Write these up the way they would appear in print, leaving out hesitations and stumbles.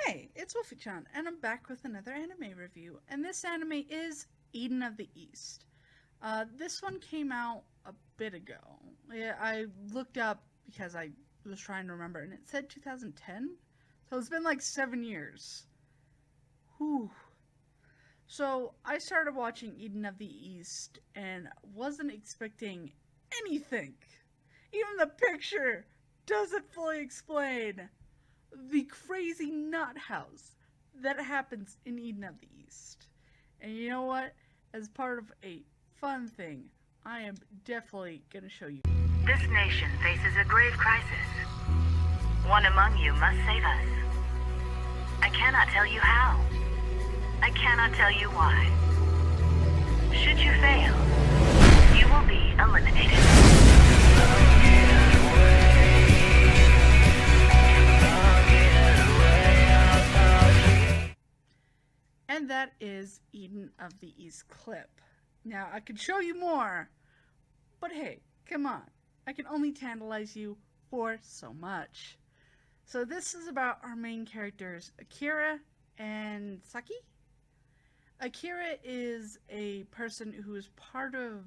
Hey, it's Wolfy-Chan, and I'm back with another anime review, and this anime is Eden of the East. This one came out a bit ago. I looked up because I was trying to remember, and it said 2010, so it's been like 7 years. Whew. So I started watching Eden of the East, and wasn't expecting anything. Even the picture doesn't fully explain the crazy nut house that happens in Eden of the East. And you know what? As part of a fun thing, I am definitely going to show you. This nation faces a grave crisis. One among you must save us. I cannot tell you how. I cannot tell you why. Should you fail, you will be eliminated. And that is Eden of the East clip. Now, I could show you more, but hey, come on. I can only tantalize you for so much. So this is about our main characters, Akira and Saki. Akira is a person who is part of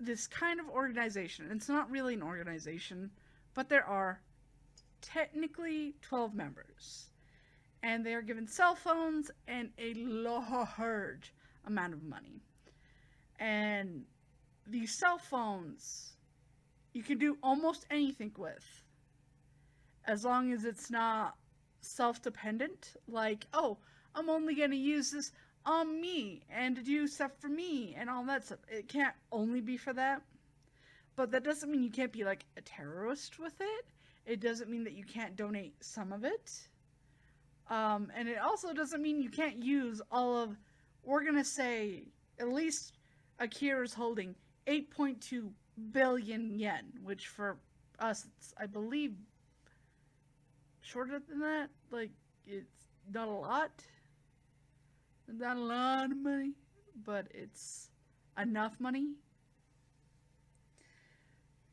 this kind of organization. It's not really an organization, but there are technically 12 members. And they are given cell phones and a large amount of money. And these cell phones, you can do almost anything with, as long as it's not self-dependent. Like, oh, I'm only going to use this on me and to do stuff for me and all that stuff. It can't only be for that. But that doesn't mean you can't be like a terrorist with it. It doesn't mean that you can't donate some of it. And it also doesn't mean you can't use all of, we're going to say, at least Akira's holding 8.2 billion yen, which for us, it's, I believe, shorter than that. Like, it's not a lot. Not a lot of money, but it's enough money.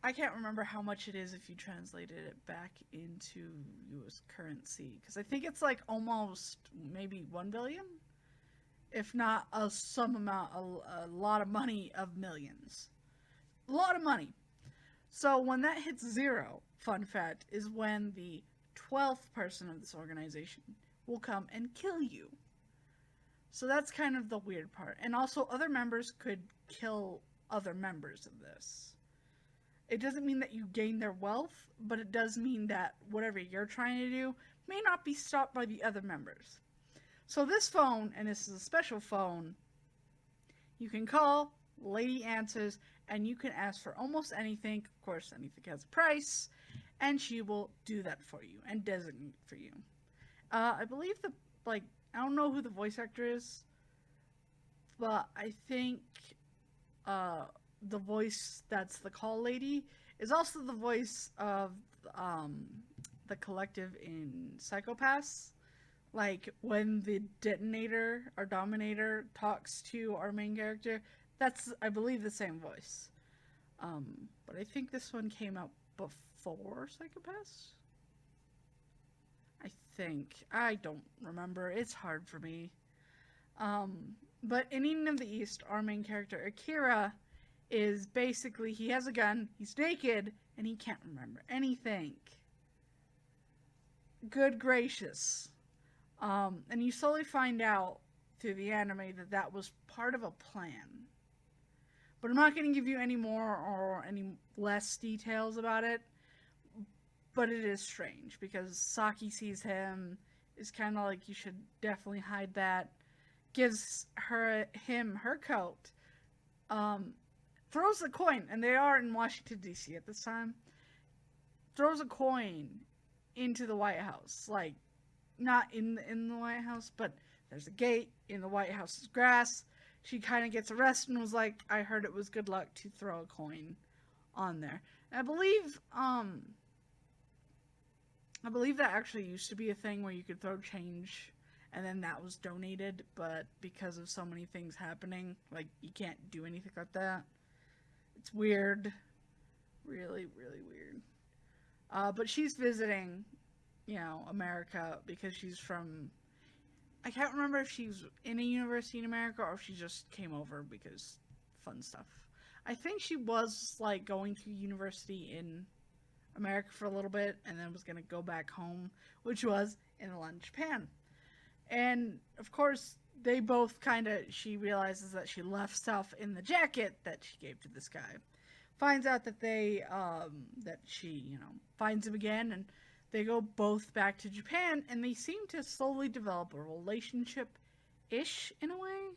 I can't remember how much it is if you translated it back into US currency, because I think it's like almost maybe 1 billion, if not some amount, a lot of money of millions. A lot of money. So when that hits zero, fun fact, is when the 12th person of this organization will come and kill you. So that's kind of the weird part. And also other members could kill other members of this. It doesn't mean that you gain their wealth, but it does mean that whatever you're trying to do may not be stopped by the other members. So this phone, and this is a special phone, you can call, lady answers, and you can ask for almost anything. Of course, anything has a price, and she will do that for you and designate for you. I believe I don't know who the voice actor is, but I think, the voice that's the call lady is also the voice of the collective in Psychopaths. Like when the detonator or dominator talks to our main character, that's, I believe, the same voice. But I think this one came out before Psychopaths. I think. I don't remember. It's hard for me. But in Eden of the East, our main character Akira is basically, he has a gun, he's naked, and he can't remember anything. Good gracious. And you slowly find out through the anime that that was part of a plan. But I'm not going to give you any more or any less details about it. But it is strange, because Saki sees him, is kind of like, you should definitely hide that. Gives him her coat. Throws a coin, and they are in Washington, D.C. at this time. Throws a coin into the White House. Like, not in the White House, but there's a gate in the White House's grass. She kind of gets arrested and was like, I heard it was good luck to throw a coin on there. And I believe that actually used to be a thing where you could throw change, and then that was donated, but because of so many things happening, like, you can't do anything like that. It's weird. Really, really weird. But she's visiting America because she's from. I can't remember if she was in a university in America or if she just came over because fun stuff. I think she was like going to university in America for a little bit and then was going to go back home, which was in London, Japan. And of course, they both she realizes that she left stuff in the jacket that she gave to this guy. Finds out that that she, finds him again, and they go both back to Japan, and they seem to slowly develop a relationship-ish in a way.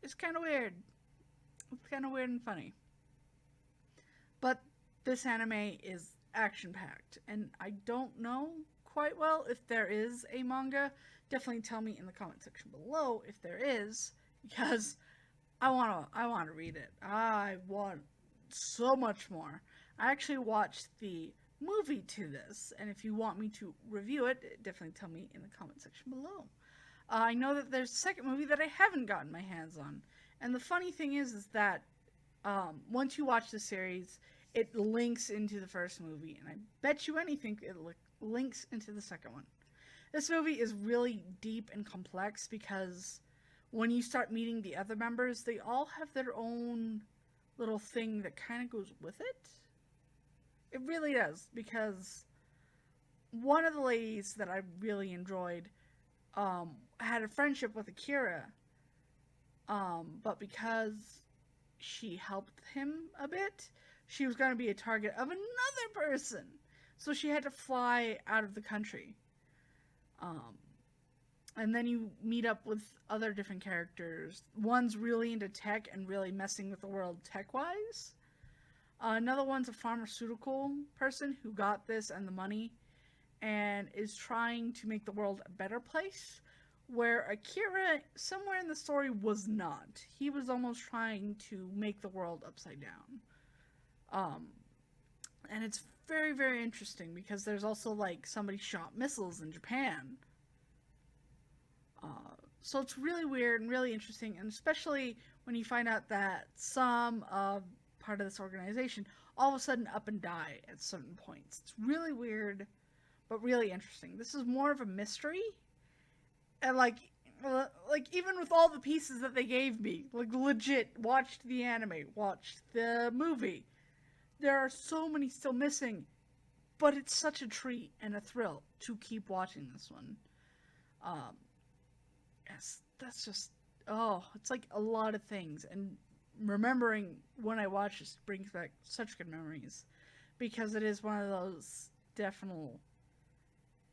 It's kind of weird. It's kind of weird and funny. But this anime is action-packed, and I don't know quite well if there is a manga. Definitely tell me in the comment section below if there is, because I want to read it. I want so much more. I actually watched the movie to this, and if you want me to review it, definitely tell me in the comment section below. I know that there's a second movie that I haven't gotten my hands on, and the funny thing is that once you watch the series, it links into the first movie, and I bet you anything it links into the second one. This movie is really deep and complex because when you start meeting the other members, they all have their own little thing that kind of goes with it. It really does, because one of the ladies that I really enjoyed had a friendship with Akira, but because she helped him a bit, she was going to be a target of another person, so she had to fly out of the country. And then you meet up with other different characters. One's really into tech and really messing with the world tech-wise. Another one's a pharmaceutical person who got this and the money and is trying to make the world a better place, where Akira, somewhere in the story, was not. He was almost trying to make the world upside down. And it's very, very interesting because there's also, like, somebody shot missiles in Japan. So it's really weird and really interesting, and especially when you find out that some part of this organization all of a sudden up and die at certain points. It's really weird, but really interesting. This is more of a mystery, and like even with all the pieces that they gave me, like legit, watched the anime, watched the movie, there are so many still missing, but it's such a treat and a thrill to keep watching this one. Yes, that's just, it's like a lot of things, and remembering when I watch this brings back such good memories, because it is one of those definite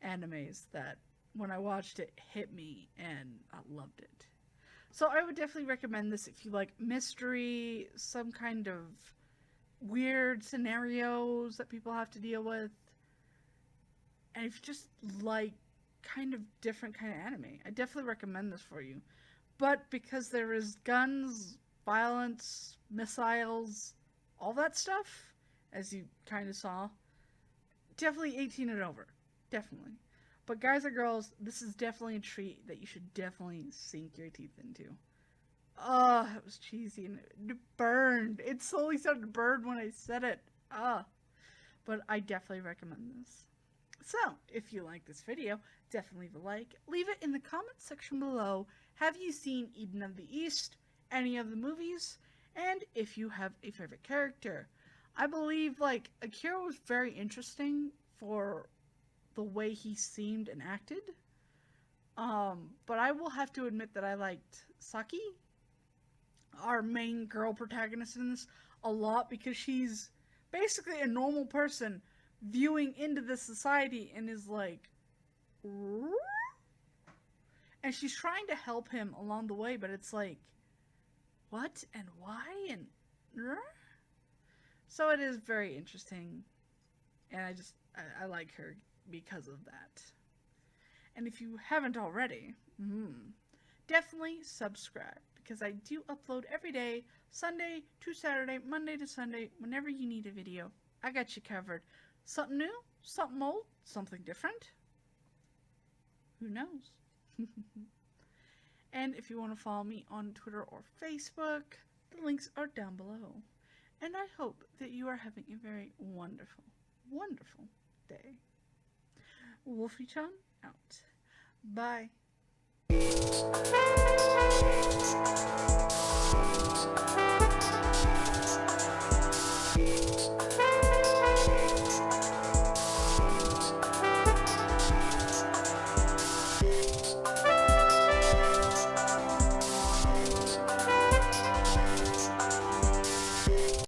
animes that when I watched it hit me and I loved it. So I would definitely recommend this if you like mystery, some kind of weird scenarios that people have to deal with, and if you just like kind of different kind of anime, I definitely recommend this for you. But because there is guns, violence, missiles, all that stuff, as you kind of saw, definitely 18 and over, definitely. But guys or girls, this is definitely a treat that you should definitely sink your teeth into. Oh, it was cheesy and it burned. It slowly started to burn when I said it. But I definitely recommend this. So, if you like this video, definitely leave a like. Leave it in the comment section below. Have you seen Eden of the East? Any of the movies? And if you have a favorite character. I believe, like, Akira was very interesting for the way he seemed and acted. But I will have to admit that I liked Saki, our main girl protagonist in this, a lot, because she's basically a normal person viewing into this society and is like, and she's trying to help him along the way, but it's like, what and why and so it is very interesting, and I like her because of that. And if you haven't already, definitely subscribe, because I do upload every day, Sunday to Saturday, Monday to Sunday. Whenever you need a video, I got you covered. Something new, something old, something different. Who knows? And if you want to follow me on Twitter or Facebook, the links are down below. And I hope that you are having a very wonderful, wonderful day. Wolfy-Chan out. Bye.